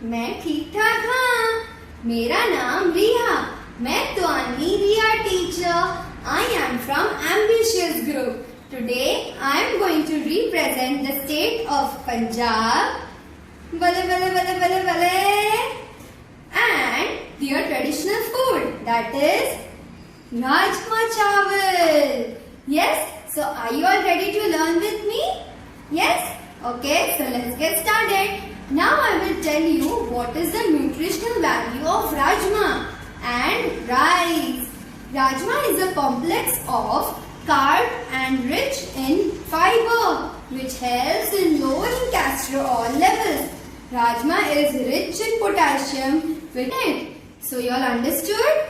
मैं ठीक ठाक हाँ। मेरा नाम रिया। मैं Twani Riya teacher. I am from Ambitious Group. Today I am going to represent the state of Punjab. Bale bale bale bale bale. And their traditional food, that is Rajma Chawal. Yes. So are you all ready to learn with me? Yes. Okay. So let's get started. Now I will tell you what is the nutritional value of Rajma and rice. Rajma is a complex of carb and rich in fiber which helps in lowering cholesterol levels. Rajma is rich in potassium with it. So you all understood?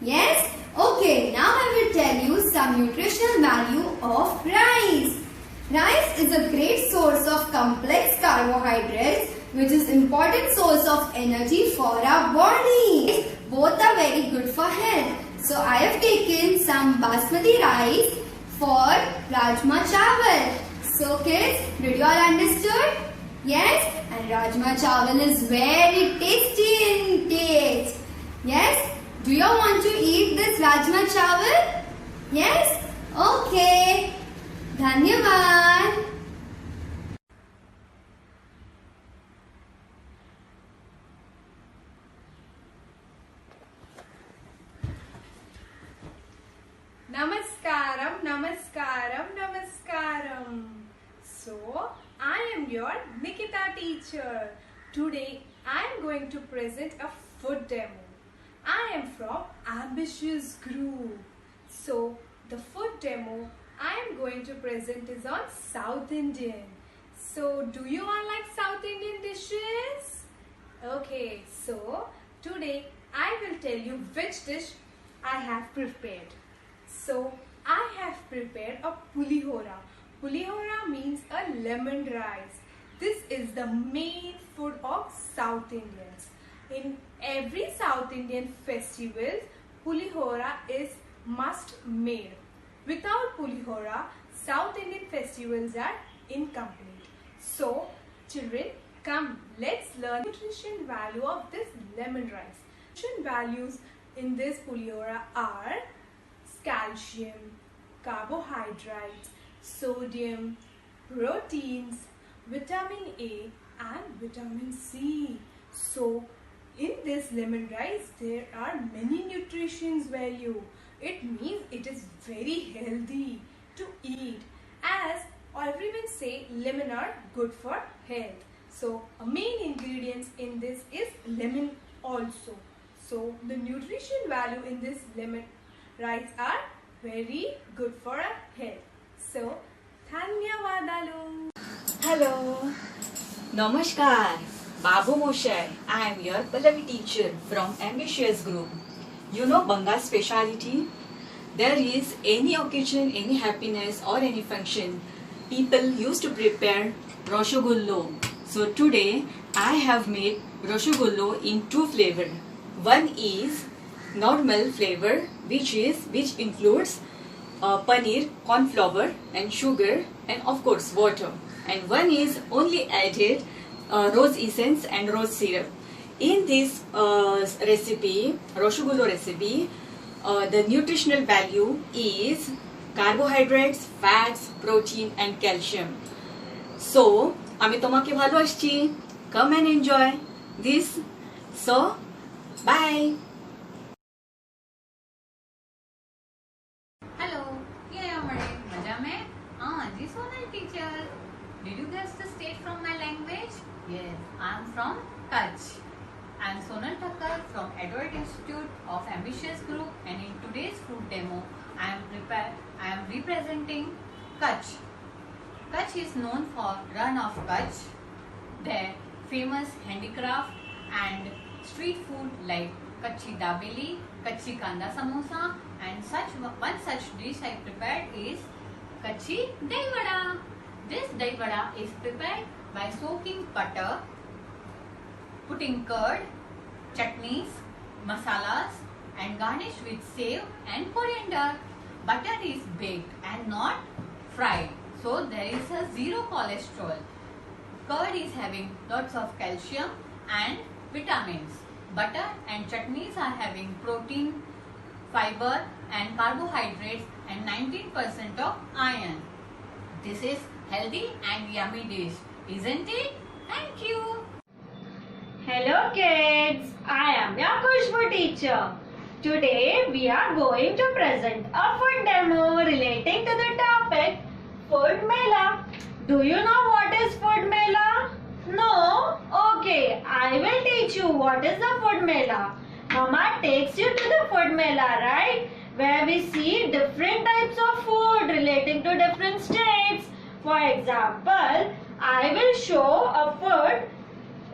Yes? Okay, now I will tell you some nutritional value of rice. Rice is a great source of complex carbohydrates which is important source of energy for our body. Both are very good for health. So I have taken some basmati rice for Rajma Chawal. So kids, did you all understood? Yes? And Rajma Chawal is very tasty in taste. Yes? Do you all want to eat this Rajma Chawal? Yes? Okay. Dhanyavad. Namaskaram, namaskaram, namaskaram. So, I am your Nikita teacher. Today, I am going to present a food demo. I am from Ambitious Group. So, the food demo I am going to present is on South Indian. So, do you all like South Indian dishes? Okay, so today I will tell you which dish I have prepared. So, I have prepared a pulihora. Pulihora means a lemon rice. This is the main food of South Indians. In every South Indian festival, pulihora is must made. Without pulihora, South Indian festivals are incomplete. So, children, come, let's learn nutrition value of this lemon rice. Nutrition values in this pulihora are calcium, carbohydrates, sodium, proteins, vitamin A and vitamin C. So, in this lemon rice, there are many nutritions value. It means it is very healthy to eat, as everyone say lemon are good for health. So, a main ingredients in this is lemon also. So, the nutrition value in this lemon rice are very good for our health. So, dhanyavadalu. Hello. Namaskar. Babu Moshe. I am your Pallavi teacher from Ambitious Group. You know Bengal speciality? There is any occasion, any happiness or any function, people used to prepare Rosogullo. So today I have made Rosogullo in two flavors. One is normal flavor which includes paneer, corn flour and sugar and of course water. And one is only added rose essence and rose syrup. In this recipe, Rosogullo recipe, the nutritional value is carbohydrates, fats, protein and calcium. So, আমি তোমাকে ভালোবাসছি. Come and enjoy this. So, bye. Hello, here I am मजा में? जी Sonal teacher. Did you guess the state from my language? Yes, I am from Kutch. I am Sonal Thakkar from Edward Institute of Ambitious Group, and in today's food demo, I am representing Kutch. Kutch is known for Run of Kutch, their famous handicraft and street food like Kutchi Dabeli, Kutchi Kanda Samosa, and one such dish I prepared is Kutchi Dahi Vada. This Dahi Vada is prepared by soaking butter, putting curd, chutneys, masalas and garnished with sev and coriander. Butter is baked and not fried, so there is a zero cholesterol. Curd is having lots of calcium and vitamins. Butter and chutneys are having protein, fiber and carbohydrates and 19% of iron. This is healthy and yummy dish, isn't it? Thank you. Hello kids, I am your Khushbu teacher. Today we are going to present a food demo relating to the topic Food Mela. Do you know what is Food Mela? No? Okay, I will teach you what is the Food Mela. Mama takes you to the Food Mela, right? Where we see different types of food relating to different states. For example, I will show a food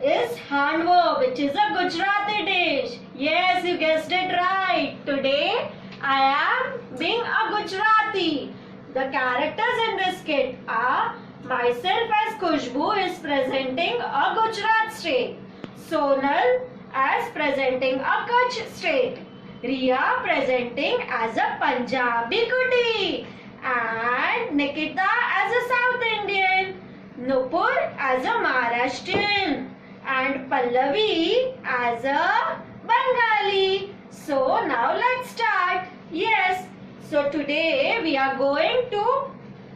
is handwo, which is a Gujarati dish. Yes, you guessed it right. Today I am being a Gujarati. The characters in this skit are myself as Khushbu is presenting a Gujarat state, Sonal as presenting a Kutch state, Riya presenting as a Punjabi cutie, and Nikita as a South Indian, Nupur as a Maharashtrian, and Pallavi as a Bengali. So now let's start. Yes, so today we are going to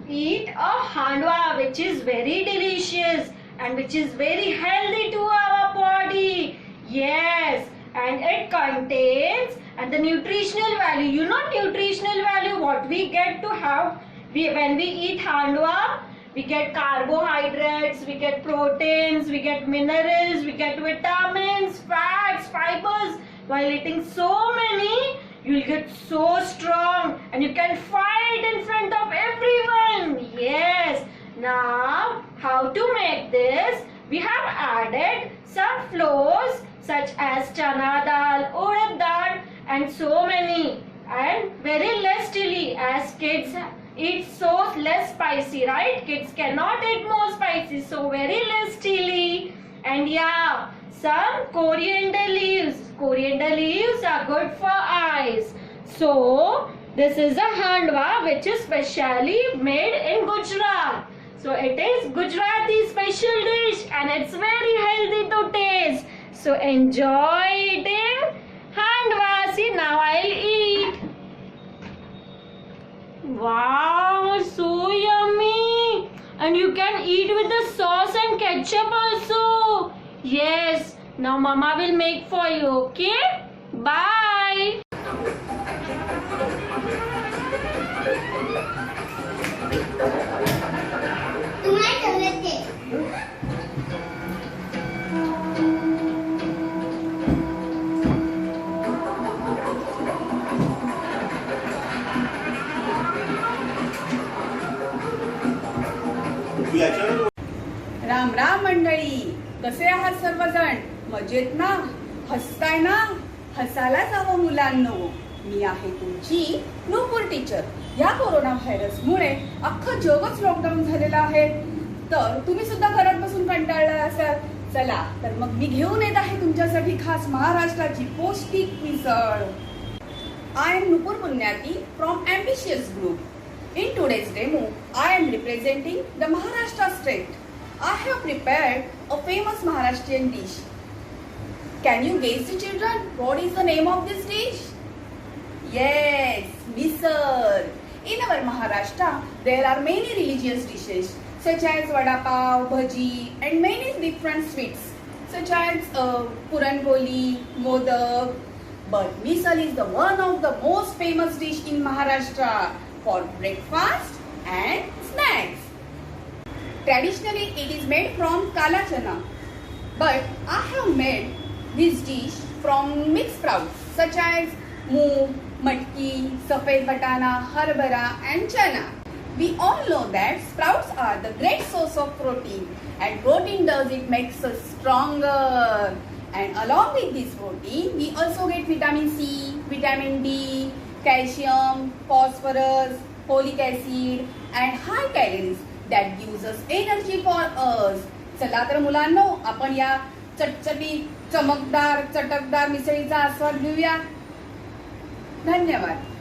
eat a handwa, which is very delicious and which is very healthy to our body. Yes, and it contains and the nutritional value. You know nutritional value, what we get to have when we eat handwa. We get carbohydrates, we get proteins, we get minerals, we get vitamins, fats, fibers. While eating so many, you will get so strong and you can fight in front of everyone. Yes. Now, how to make this? We have added some flours such as chana dal, urad dal and so many. And very less chili as kids eat so less spicy, right? Kids cannot eat more spicy, so very less chili. And yeah, some coriander leaves. Coriander leaves are good for eyes. So this is a handwa which is specially made in Gujarat. So it is Gujarati special dish and it's very healthy to taste. So enjoy eating handwa. See, now I'll eat. Wow, so yummy. And you can eat with the sauce and ketchup also. Yes, now Mama will make for you, okay? Bye. Ram Ram मंडळी, कसे आहात सर्वजण? मजेत ना? हसताय ना? हसायलाच हवं मुलांनो. मी आहे तुमची नूपुर टीचर. या कोरोना व्हायरसमुळे अख्खं जगच लॉकडाऊन झालेलं आहे, तर तुम्ही सुद्धा घरात बसून कंटाळला असाल. चला तर मग मी घेऊन येत आहे तुमच्यासाठी खास महाराष्ट्राची पौष्टिक मिसळ. आय एम नूपुर पुण्याती from ambitious group. In today's demo, I am representing the Maharashtra state. I have prepared a famous Maharashtrian dish. Can you guess, children, what is the name of this dish? Yes, misal. In our Maharashtra, there are many religious dishes such as vada pav, bhaji, and many different sweets such as puran poli, modak. But misal is the one of the most famous dish in Maharashtra for breakfast and snacks. Traditionally, it is made from kala chana, but I have made this dish from mixed sprouts such as moong, matki, safed batana, harbara and chana. We all know that sprouts are the great source of protein, and protein does it makes us stronger. And along with this protein, we also get vitamin C, vitamin D, calcium, phosphorus, folic acid and high calories that gives us energy for us. चला तर मुलांनो, आपण या चटचटी चमकदार चटकदार मिसळीचा आस्वाद घेऊया. धन्यवाद.